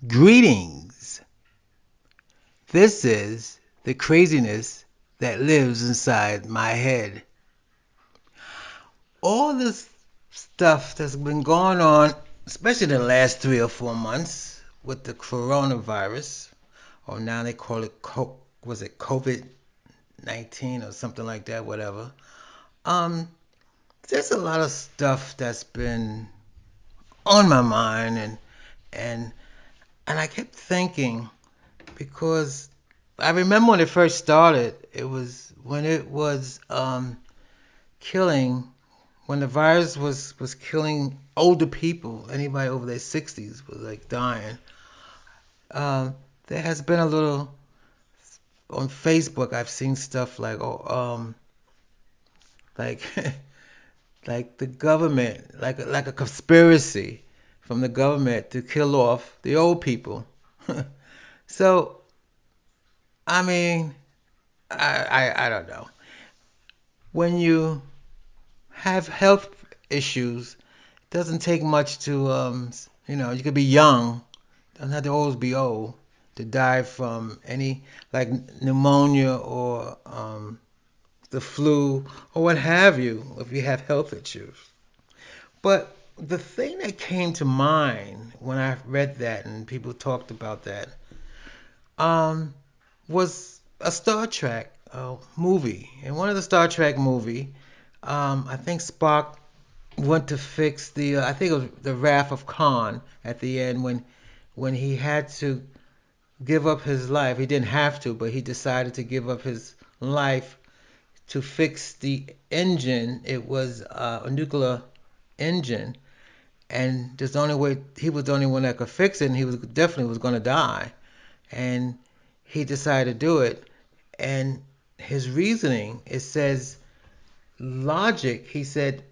Greetings. This is the craziness that lives inside my head. All this stuff that's been going on, especially the last 3 or 4 months with the coronavirus, or now they call it was it COVID-19 or something like that, whatever. Um, there's a lot of stuff that's been on my mind, and and I kept thinking because I remember when it first started, it was when it was killing, when the virus was killing older people, anybody over their 60s was like dying. Um, there has been a little on Facebook. I've seen stuff like like like the government, like a conspiracy from the government to kill off the old people. So I mean, I don't know. When you have health issues, it doesn't take much to you could be young, doesn't have to always be old, to die from any like pneumonia or the flu or what have you if you have health issues. But the thing that came to mind when I read that and people talked about that um, was a Star Trek movie. In one of the Star Trek movie, I think Spock went to fix the I think it was the Wrath of Khan at the end when he had to give up his life. He didn't have to, but he decided to give up his life to fix the engine. It was a nuclear engine, and there's the only way he was the only one that could fix it, and he was definitely was going to die, and he decided to do it. And his reasoning, it says logic. He said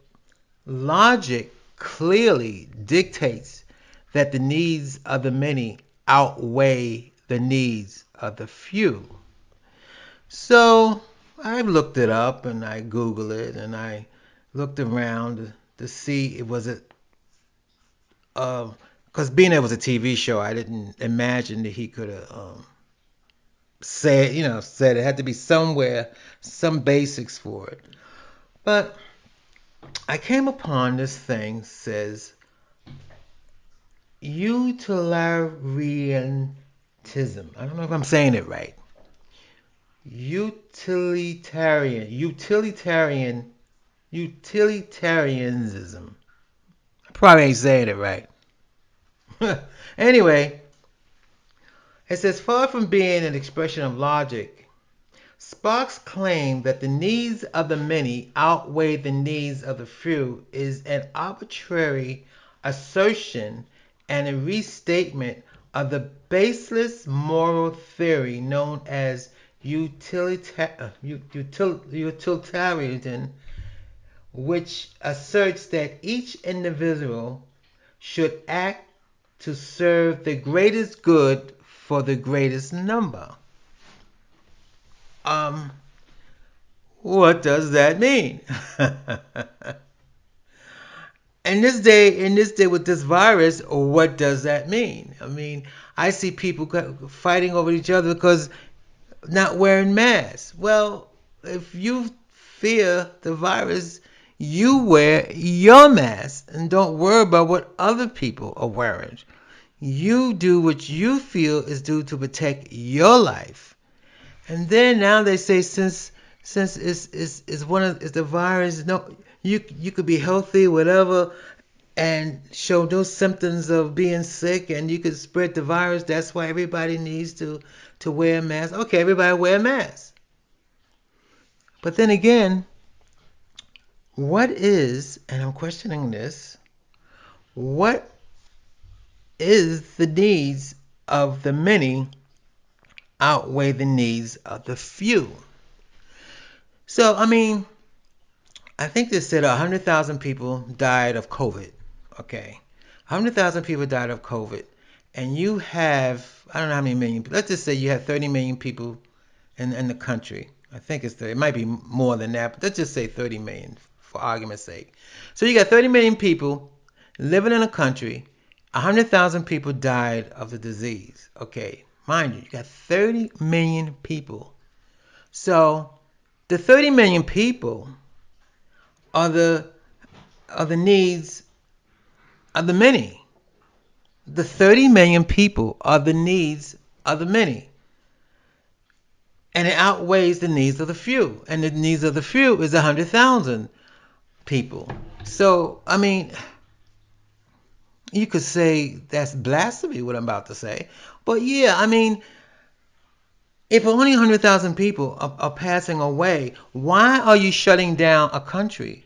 logic clearly dictates that the needs of the many outweigh the needs of the few. So I looked it up and I Googled it and I looked around to see it was it because being it was a TV show, I didn't imagine that he could have said it had to be somewhere, some basics for it. But I came upon this thing says utilitarianism. I don't know if I'm saying it right. Utilitarianism. I probably ain't saying it right. Anyway, it says far from being an expression of logic, Spock's claim that the needs of the many outweigh the needs of the few is an arbitrary assertion and a restatement of the baseless moral theory known as utilitarianism, which asserts that each individual should act to serve the greatest good for the greatest number. Um, what does that mean? In this day with this virus, what does that mean? I mean, I see people fighting over each other because not wearing masks. Well, if you fear the virus, you wear your mask and don't worry about what other people are wearing. You do what you feel is due to protect your life. And then now they say since it's one of it's the virus, no, you could be healthy, whatever, and show no symptoms of being sick, and you could spread the virus. That's why everybody needs to wear a mask. Okay, everybody wear a mask. But then again, what is, and I'm questioning this, what is the needs of the many outweigh the needs of the few? So, I mean, I think they said 100,000 people died of COVID. Okay. 100,000 people died of COVID. And you have, I don't know how many million, let's just say you have 30 million people in the country. I think it's 30. It might be more than that, but let's just say 30 million for argument's sake. So you got 30 million people living in a country. 100,000 people died of the disease. Okay, mind you got 30 million people. So the 30 million people are the needs of the many. The 30 million people are the needs of the many. And it outweighs the needs of the few. And the needs of the few is 100,000 people. So, I mean, you could say that's blasphemy, what I'm about to say. But yeah, I mean, if only 100,000 people are passing away, why are you shutting down a country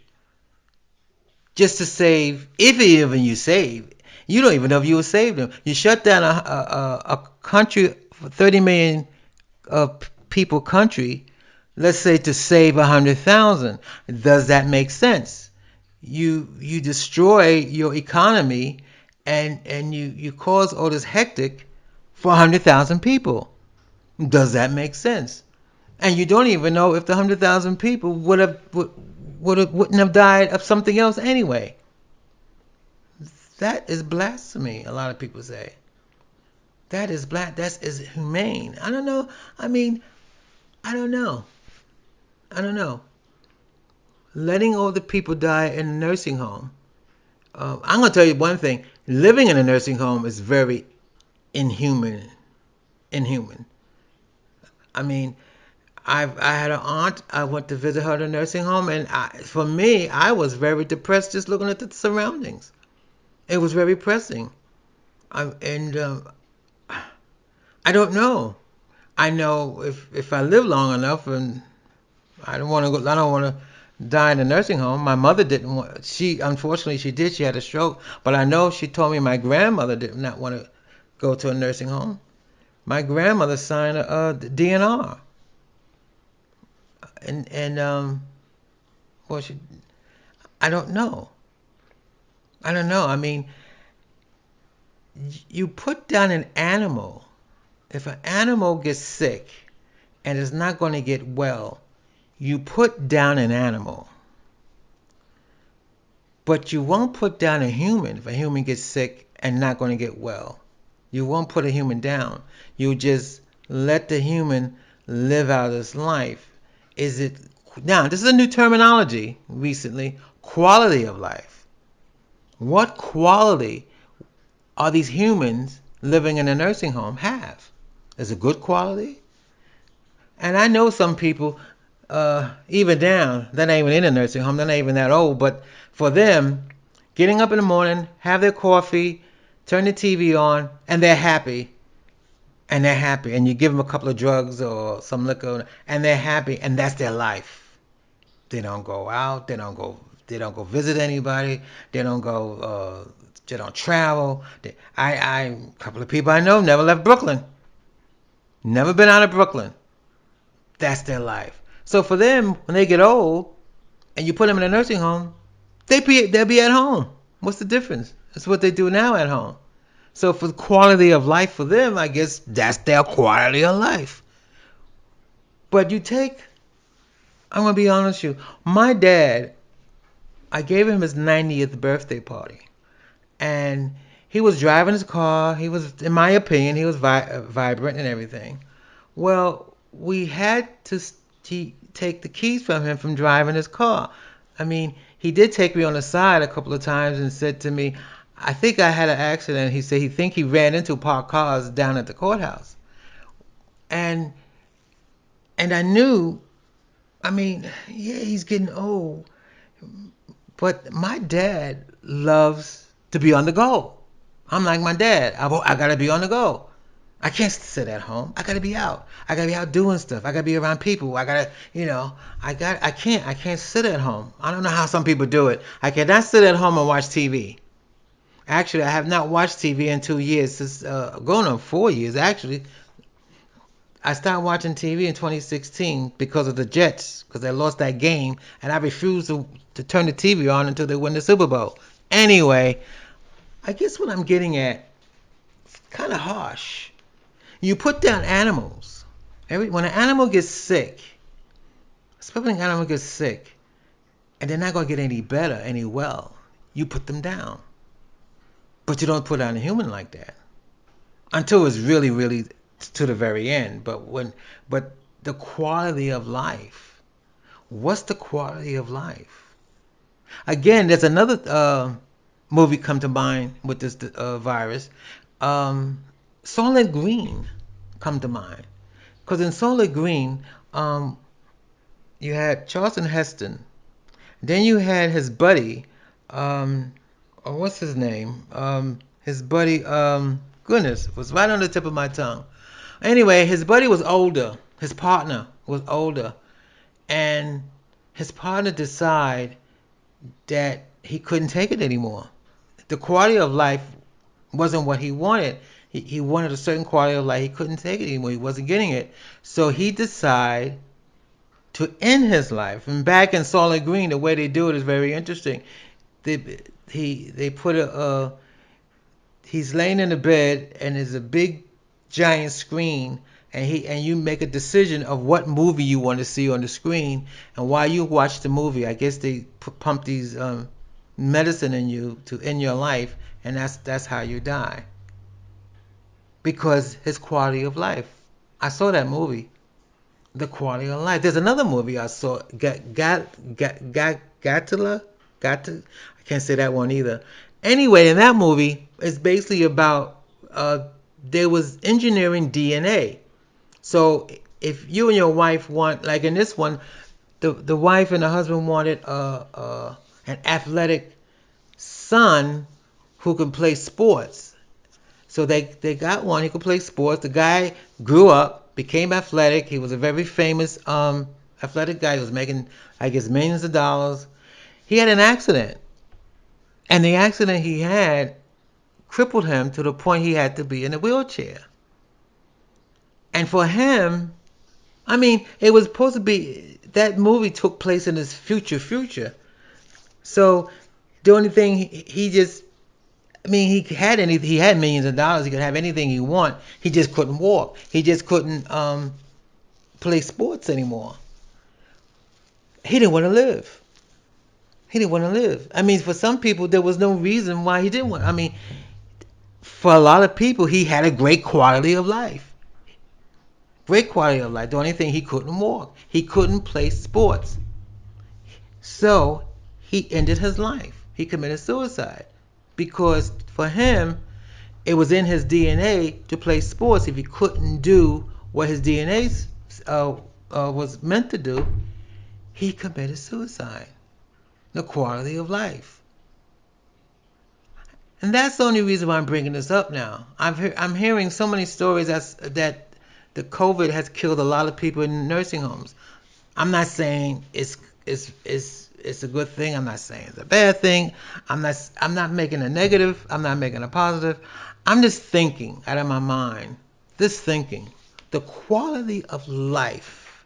just to save, if even you save? You don't even know if you will save them. You shut down a country, 30 million people country, let's say to save 100,000. Does that make sense? You destroy your economy and you cause all this hectic for 100,000 people. Does that make sense? And you don't even know if the 100,000 people wouldn't have died of something else anyway. That is blasphemy. A lot of people say that is that is humane. I don't know. I mean, I don't know. I don't know. Letting all the people die in a nursing home. I'm gonna tell you one thing. Living in a nursing home is very inhuman. Inhuman. I mean, I had an aunt. I went to visit her at a nursing home, and for me, I was very depressed just looking at the surroundings. It was very pressing. And I don't know. I know if I live long enough, and I don't want to go. I don't want to die in a nursing home. My mother didn't want. She unfortunately she did. She had a stroke. But I know she told me my grandmother did not want to go to a nursing home. My grandmother signed a DNR, and well, I don't know. I don't know. I mean, you put down an animal. If an animal gets sick and is not going to get well, you put down an animal. But you won't put down a human if a human gets sick and not going to get well. You won't put a human down. You just let the human live out his life. Is it now? This is a new terminology recently. Quality of life. What quality are these humans living in a nursing home have? Is it good quality? And I know some people, even down, they're not even in a nursing home, they're not even that old, but for them, getting up in the morning, have their coffee, turn the TV on, and they're happy. And they're happy. And you give them a couple of drugs or some liquor, and they're happy, and that's their life. They don't go out, they don't go visit anybody, they don't travel. A couple of people I know never left Brooklyn, never been out of Brooklyn. That's their life. So for them, when they get old and you put them in a nursing home, they'll be at home. What's the difference? That's what they do now at home. So for the quality of life for them, I guess that's their quality of life. But I'm gonna be honest with you. My dad, I gave him his 90th birthday party, and he was driving his car. He was, in my opinion, he was vibrant and everything. Well, we had to take the keys from him from driving his car. I mean, he did take me on the side a couple of times and said to me, I think I had an accident. He said he ran into parked cars down at the courthouse. And I knew, I mean, yeah, he's getting old, but my dad loves to be on the go. I'm like my dad. I gotta be on the go. I can't sit at home. I gotta be out. I gotta be out doing stuff. I gotta be around people. I can't sit at home. I don't know how some people do it. I cannot sit at home and watch TV. Actually, I have not watched TV in 2 years. Since going on 4 years actually. I started watching TV in 2016 because of the Jets, because they lost that game, and I refused to turn the TV on until they win the Super Bowl. Anyway, I guess what I'm getting at, kind of harsh. You put down animals. When an animal gets sick, especially when an animal gets sick, and they're not going to get any better, any well, you put them down. But you don't put down a human like that until it's really, really to the very end. But the quality of life. What's the quality of life? Again, there's another movie come to mind with this virus. Um, Solid Green come to mind because in Solid Green, you had Charlton Heston. Then you had his buddy, um, oh, what's his name? His buddy, goodness, was right on the tip of my tongue. Anyway, his buddy was older. His partner was older, and his partner decided that he couldn't take it anymore. The quality of life wasn't what he wanted. He wanted a certain quality of life. He couldn't take it anymore. He wasn't getting it. So he decided to end his life. And back in Solid Green, the way they do it is very interesting. They put he's laying in the bed and there's a big giant screen and you make a decision of what movie you want to see on the screen, and while you watch the movie, I guess they pump these medicine in you to end your life, and that's how you die because his quality of life. I saw that movie, the quality of life. There's another movie I saw, Gatula, got to. I can't say that one either. Anyway, in that movie, it's basically about there was engineering DNA. So if you and your wife want, like in this one, the wife and the husband wanted an athletic son who can play sports. So they got one. He could play sports. The guy grew up, became athletic. He was a very famous athletic guy. He was making, I guess, millions of dollars. He had an accident, and the accident he had crippled him to the point he had to be in a wheelchair. And for him, I mean, it was supposed to be that movie took place in his future. So the only thing he just, I mean, he had millions of dollars. He could have anything he want. He just couldn't walk. He just couldn't play sports anymore. He didn't want to live. He didn't want to live. I mean, for some people, there was no reason why he didn't want. I mean, for a lot of people, he had a great quality of life. Great quality of life. The only thing, he couldn't walk. He couldn't play sports. So he ended his life. He committed suicide because for him, it was in his DNA to play sports. If he couldn't do what his DNA was meant to do, he committed suicide. The quality of life. And that's the only reason why I'm bringing this up now. I'm hearing so many stories that the COVID has killed a lot of people in nursing homes. I'm not saying it's a good thing. I'm not saying it's a bad thing. I'm not making a negative. I'm not making a positive. I'm just thinking out of my mind. This thinking, the quality of life.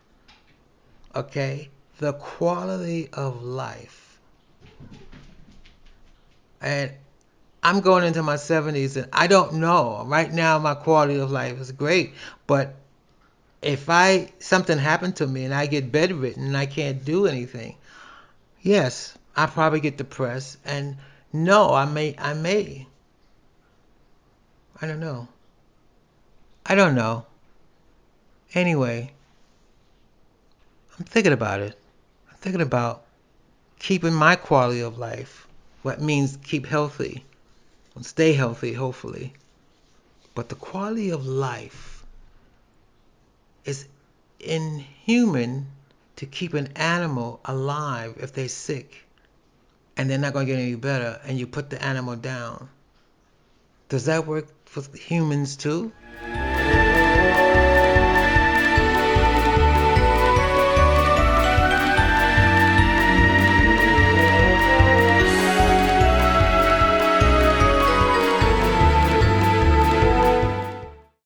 Okay, the quality of life. And I'm going into my 70s and I don't know. Right now my quality of life is great, but if I something happened to me and I get bedridden and I can't do anything, yes, I probably get depressed and no, I don't know. I don't know. Anyway, I'm thinking about it. I'm thinking about keeping my quality of life. What means keep healthy and stay healthy, hopefully. But the quality of life is inhuman to keep an animal alive if they're sick and they're not going to get any better and you put the animal down. Does that work for humans too?